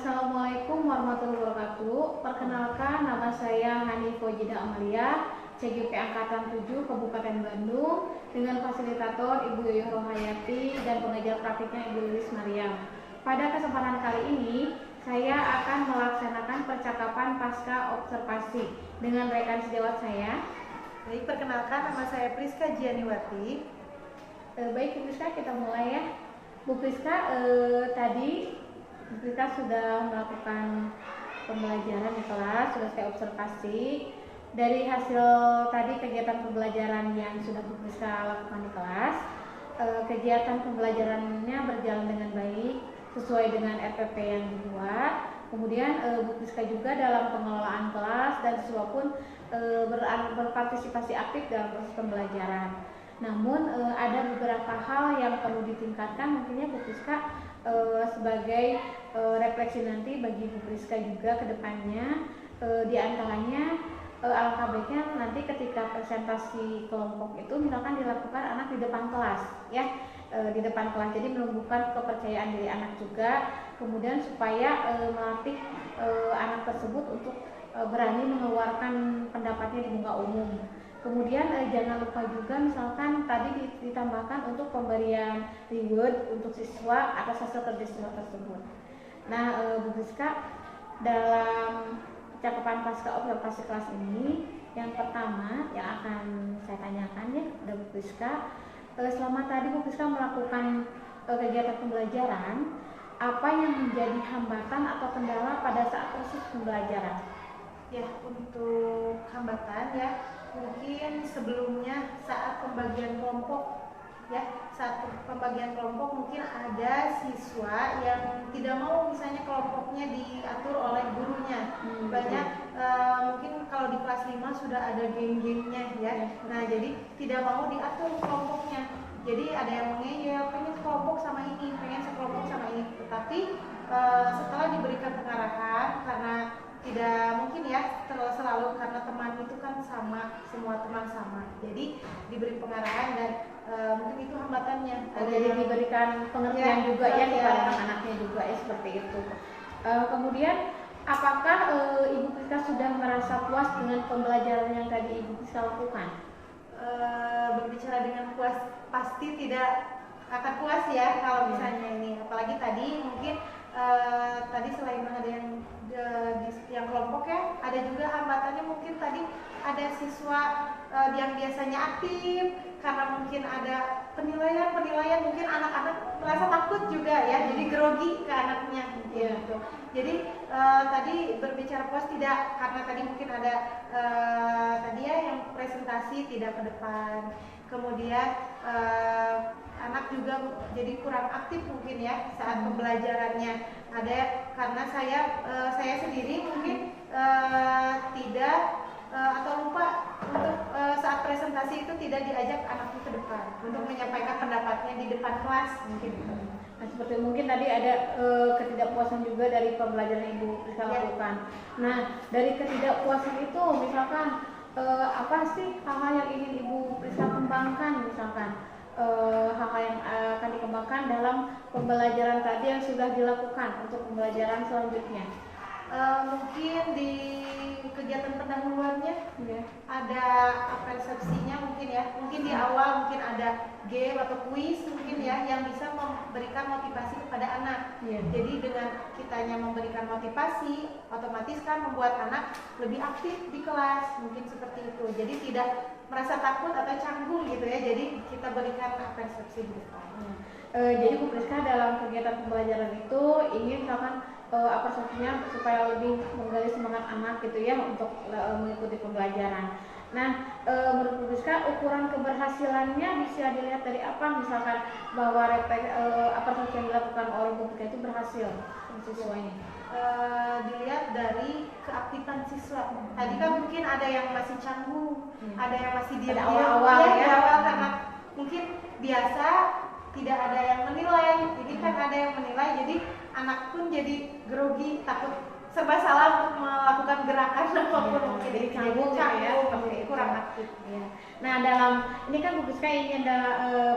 Assalamualaikum warahmatullahi wabarakatuh. Perkenalkan, nama saya Hani Fojida Amalia, CGP Angkatan 7 Kabupaten Bandung, dengan fasilitator Ibu Yoyo Rohayati dan pengajar praktiknya Ibu Lilis Mariam. Pada kesempatan kali ini, saya akan melaksanakan percakapan pasca observasi dengan rekan sejawat saya. Baik, perkenalkan, nama saya Priska Gianiwati. Baik, Bu Priska, kita mulai ya. Bu Priska, tadi kita sudah melakukan pembelajaran di kelas, sudah saya observasi. Dari hasil tadi kegiatan pembelajaran yang sudah Bu Priska lakukan di kelas, kegiatan pembelajarannya berjalan dengan baik sesuai dengan RPP yang dibuat. Kemudian Bu Priska juga dalam pengelolaan kelas dan siswa pun berpartisipasi aktif dalam proses pembelajaran. Namun ada beberapa hal yang perlu ditingkatkan mungkinnya Bu Priska sebagai refleksi nanti bagi Bu Priska juga ke depannya. Di antaranya alangkah baiknya nanti ketika presentasi kelompok itu misalkan dilakukan anak di depan kelas ya, di depan kelas, jadi menumbuhkan kepercayaan diri anak juga, kemudian supaya melatih anak tersebut untuk berani mengeluarkan pendapatnya di muka umum. Kemudian jangan lupa juga misalkan tadi ditambahkan untuk pemberian reward untuk siswa atas hasil kerja siswa tersebut. Nah, Bu Priska, dalam percakapan pasca observasi kelas ini, yang pertama yang akan saya tanyakan ya kepada Bu Priska, selama tadi Bu Priska melakukan kegiatan pembelajaran, apa yang menjadi hambatan atau kendala pada saat proses pembelajaran? Ya, untuk hambatan ya, mungkin sebelumnya saat pembagian kelompok ya, saat pembagian kelompok mungkin ada siswa yang tidak mau misalnya kelompoknya diatur oleh gurunya. Banyak mungkin kalau di kelas 5 sudah ada geng-gengnya ya. Nah, jadi tidak mau diatur kelompoknya. Jadi ada yang mengeyel, pengen sekelompok sama ini, pengen sekelompok sama ini. Tetapi setelah diberikan pengarahan, karena tidak mungkin ya selalu karena teman itu kan sama, semua teman sama. Jadi diberi pengarahan dan mungkin itu hambatannya. Jadi diberikan pengertian juga ya kepada anak-anaknya juga ya, seperti itu. Kemudian apakah Ibu Priska sudah merasa puas dengan pembelajaran yang tadi Ibu Priska lakukan? Berbicara dengan puas, pasti tidak akan puas ya kalau misalnya ini, apalagi tadi mungkin tadi selain ada yang kelompok ya, ada juga hambatannya, mungkin tadi ada siswa yang biasanya aktif karena mungkin ada penilaian mungkin anak-anak merasa takut juga ya, jadi grogi ke anaknya gitu. Jadi tadi berbicara puas tidak, karena tadi mungkin ada tadi ya yang presentasi tidak ke depan, kemudian anak juga jadi kurang aktif mungkin ya saat pembelajarannya. Ada karena saya sendiri mungkin tidak atau lupa untuk saat presentasi itu tidak diajak anaknya ke depan untuk menyampaikan pendapatnya di depan kelas mungkin gitu. Nah, seperti mungkin tadi ada ketidakpuasan juga dari pembelajaran Ibu Priska lakukan. Nah, dari ketidakpuasan itu misalkan apa sih hal-hal yang ingin Ibu Priska kembangkan, misalkan hal-hal yang akan dikembangkan dalam pembelajaran tadi yang sudah dilakukan untuk pembelajaran selanjutnya? Mungkin di kegiatan pendahuluannya ada persepsinya mungkin ya, mungkin di awal mungkin ada game atau kuis mungkin ya yang bisa memberikan motivasi kepada anak. Jadi dengan kitanya memberikan motivasi, otomatis kan membuat anak lebih aktif di kelas, mungkin seperti itu. Jadi tidak merasa takut atau canggung gitu ya, jadi kita berikan persepsi di depan. Jadi Bu Priska dalam kegiatan pembelajaran itu ingin misalkan persepsinya supaya lebih menggali semangat anak gitu ya untuk mengikuti pembelajaran. Nah, menurut Bu Priska ukuran keberhasilannya bisa dilihat dari apa? Misalkan bahwa persepsi yang dilakukan oleh Bu Priska itu berhasil siswanya. Dilihat dari keaktifan siswa. Tadi kan mungkin ada yang masih canggung, ada yang masih diam-diam awal-awal ya, awal karena mungkin biasa tidak ada yang menilai. Jadi kan ada yang menilai, jadi anak pun jadi grogi, takut serba salah untuk melakukan gerakan apapun mungkin. Jadi canggung ya, kurang aktif. Nah, dalam ini kan Bu Priska ingin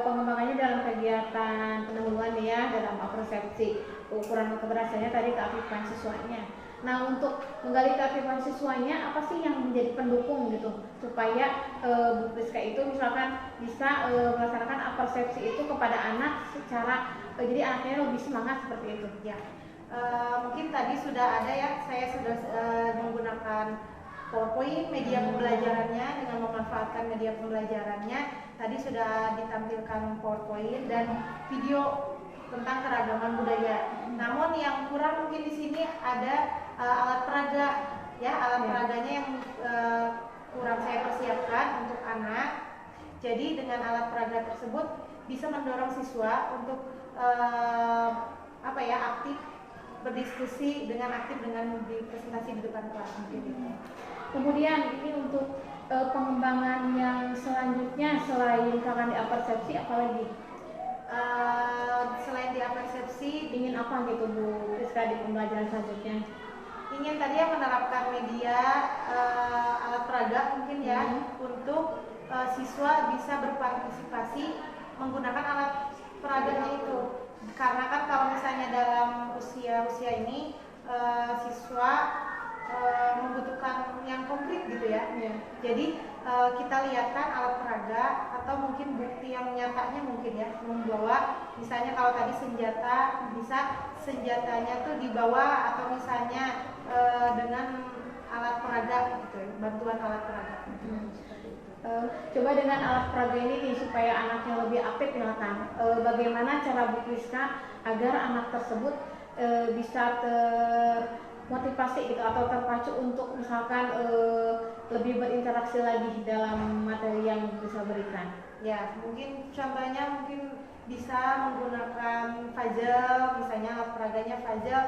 pengembangannya dalam kegiatan pendahuluan ya, dalam persepsi. ukuran keberhasilannya tadi keaktifan siswanya. Nah, untuk menggali keaktifan siswanya, apa sih yang menjadi pendukung gitu supaya Bu Priska itu misalkan bisa melaksanakan persepsi itu kepada anak secara jadi anaknya lebih semangat seperti itu ya. Mungkin tadi sudah ada ya, saya sudah menggunakan PowerPoint media pembelajarannya dengan memanfaatkan media pembelajarannya. Tadi sudah ditampilkan PowerPoint dan video tentang keragaman budaya. Namun yang kurang mungkin di sini ada alat peraga ya, alat peraganya yang kurang saya persiapkan untuk anak. Jadi dengan alat peraga tersebut bisa mendorong siswa untuk aktif berdiskusi dengan aktif dengan presentasi di depan kelas mungkin itu. Kemudian ini untuk pengembangan yang selanjutnya selain misalkan di persepsi apalagi? Selain di persepsi ingin apa gitu Bu Priska di pembelajaran selanjutnya? Ingin tadi yang menerapkan media alat peraga mungkin ya untuk siswa bisa berpartisipasi menggunakan alat peraganya itu, karena kan kalau misalnya dalam usia ini siswa membutuhkan yang konkret gitu ya. Jadi kita lihatkan alat peraga atau mungkin bukti yang nyatanya mungkin ya, membawa misalnya kalau tadi senjata, bisa senjatanya tuh dibawa atau misalnya dengan alat peraga gitu ya, bantuan alat peraga. Coba dengan alat peraga ini nih, supaya anaknya lebih aktif misalkan bagaimana cara Bu Priska agar anak tersebut bisa termotivasi gitu atau terpacu untuk misalkan lebih berinteraksi lagi dalam materi yang bisa berikan. Ya, mungkin contohnya mungkin bisa menggunakan puzzle, misalnya alat peraganya puzzle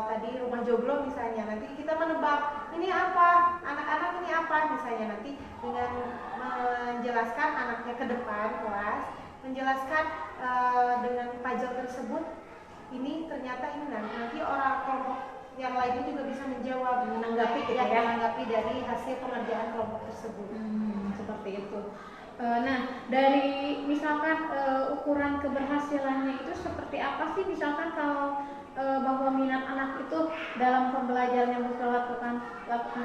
tadi rumah joglo misalnya. Nanti kita menebak ini apa, anak-anak ini apa misalnya, nanti dengan menjelaskan anaknya ke depan kelas, menjelaskan dengan puzzle tersebut ini ternyata ini nanti orang kelompok yang lainnya juga bisa menjawab, menanggapi gitu ya, menanggapi dari hasil pengerjaan kelompok tersebut. Seperti itu. Nah, dari misalkan ukuran keberhasilannya itu seperti apa sih? Misalkan kalau bahwa minat anak itu dalam pembelajaran yang kita lakukan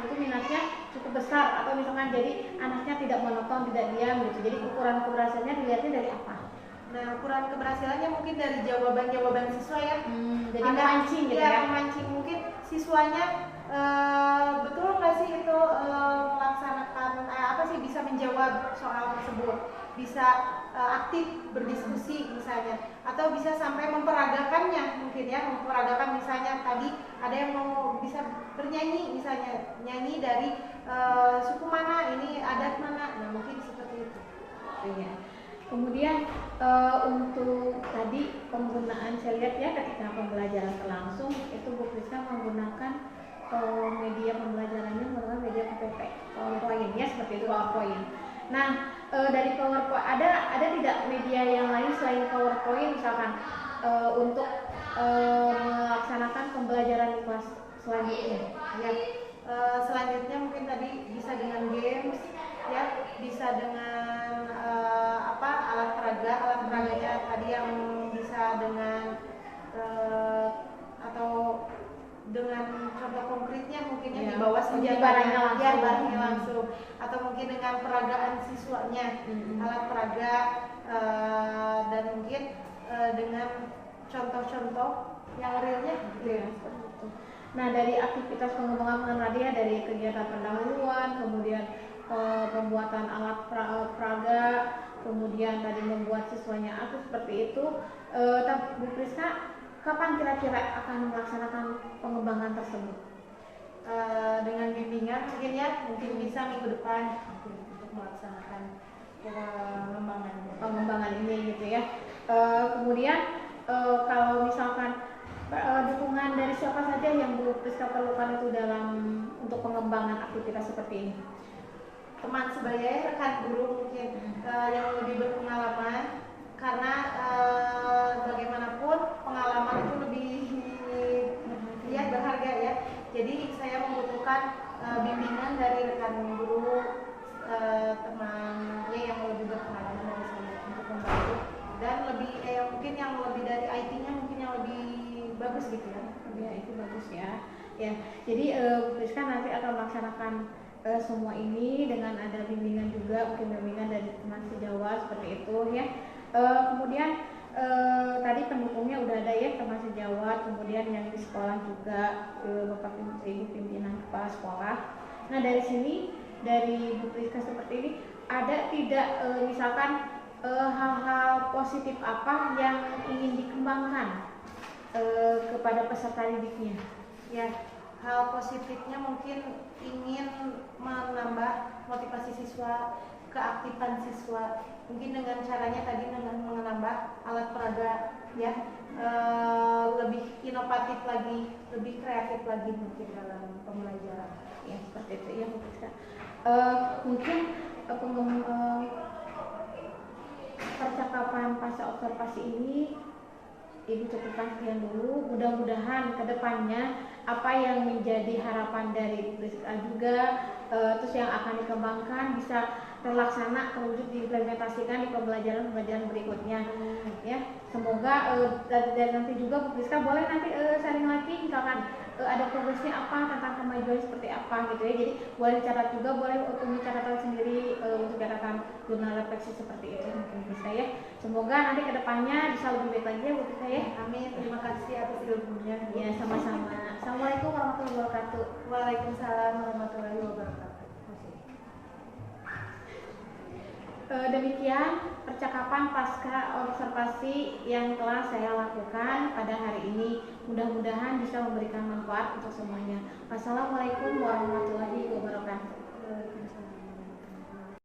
itu minatnya cukup besar, atau misalkan jadi anaknya tidak monoton, tidak diam gitu. Jadi ukuran keberhasilannya dilihatnya dari apa? Nah, ukuran keberhasilannya mungkin dari jawaban-jawaban siswa ya. Jadi memancing gitu ya. Memancing mungkin siswanya betul nggak sih itu melaksanakan bisa menjawab soal tersebut, bisa aktif berdiskusi misalnya, atau bisa sampai memperagakannya mungkin ya, memperagakan misalnya tadi ada yang mau bisa bernyanyi misalnya, nyanyi dari suku mana, ini adat mana, nah mungkin seperti itu. Iya. Kemudian untuk tadi penggunaan, saya lihat ya ketika pembelajaran berlangsung itu Bu Priska menggunakan media pembelajarannya menggunakan media PowerPoint ya, seperti itu, PowerPoint. Nah, dari PowerPoint ada tidak media yang lain selain PowerPoint misalkan untuk melaksanakan pembelajaran di kelas selanjutnya? Ya, selanjutnya mungkin tadi bisa dengan games ya, bisa dengan alat peraganya tadi yang bisa dengan atau dengan contoh konkretnya mungkin ya, di bawah senjatanya barangnya langsung, atau mungkin dengan peragaan siswanya alat peraga dan mungkin dengan contoh-contoh yang realnya gitu ya. Nah, dari aktivitas pengembangan tadi ya, dari kegiatan pendahuluan, kemudian pembuatan alat peraga, kemudian tadi membuat siswanya aktif seperti itu, Bu Priska kapan kira-kira akan melaksanakan pengembangan tersebut? Dengan bimbingan mungkin ya, mungkin bisa minggu depan untuk melaksanakan pengembangan ini gitu ya. Kemudian kalau misalkan dukungan dari siapa saja yang Bu Priska perlukan itu dalam untuk pengembangan aktivitas seperti ini? Teman sebaya, rekan guru mungkin yang lebih berpengalaman, karena bagaimanapun pengalaman itu lebih ya berharga ya. Jadi saya membutuhkan bimbingan dari rekan guru, temannya yang lebih berpengalaman dari saya untuk membantu, dan lebih mungkin yang lebih dari IT-nya, mungkin yang lebih bagus gitu ya. Ya itu bagus ya. Ya, jadi Bu Priska nanti akan melaksanakan semua ini dengan ada bimbingan juga, mungkin bimbingan dari teman sejawat seperti itu ya. Kemudian tadi pendukungnya udah ada ya, teman sejawat, kemudian yang di sekolah juga Bapak Ibu pimpinan kepala sekolah. Nah dari sini, dari Bu Priska seperti ini, ada tidak misalkan hal-hal positif apa yang ingin dikembangkan kepada peserta didiknya? Ya, hal positifnya mungkin ingin menambah motivasi siswa, keaktifan siswa, mungkin dengan caranya tadi dengan menambah alat peraga ya, lebih inovatif lagi, lebih kreatif lagi mungkin dalam pembelajaran. Ya seperti itu ya Bu Priska. Mungkin percakapan pasca observasi ini Ibu cukupkan sekian dulu. Mudah-mudahan kedepannya apa yang menjadi harapan dari Priska juga terus yang akan dikembangkan bisa terlaksana, terwujud, diimplementasikan di pembelajaran berikutnya. Ya, semoga dan nanti juga Bu Priska boleh nanti sharing lagi misalkan ada progresnya apa tentang kemajuan seperti apa gitu ya. Jadi boleh dicatat juga, boleh punya catatan sendiri untuk catatan jurnal refleksi seperti itu mungkin bisa ya. Semoga nanti kedepannya bisa lebih baik lagi ya Bu Priska ya. Amin. Terima kasih atas ilmunya. Ya sama-sama. Assalamualaikum warahmatullahi wabarakatuh. Waalaikumsalam warahmatullahi wabarakatuh. Demikian percakapan pasca observasi yang telah saya lakukan pada hari ini. Mudah-mudahan bisa memberikan manfaat untuk semuanya. Wassalamualaikum warahmatullahi wabarakatuh.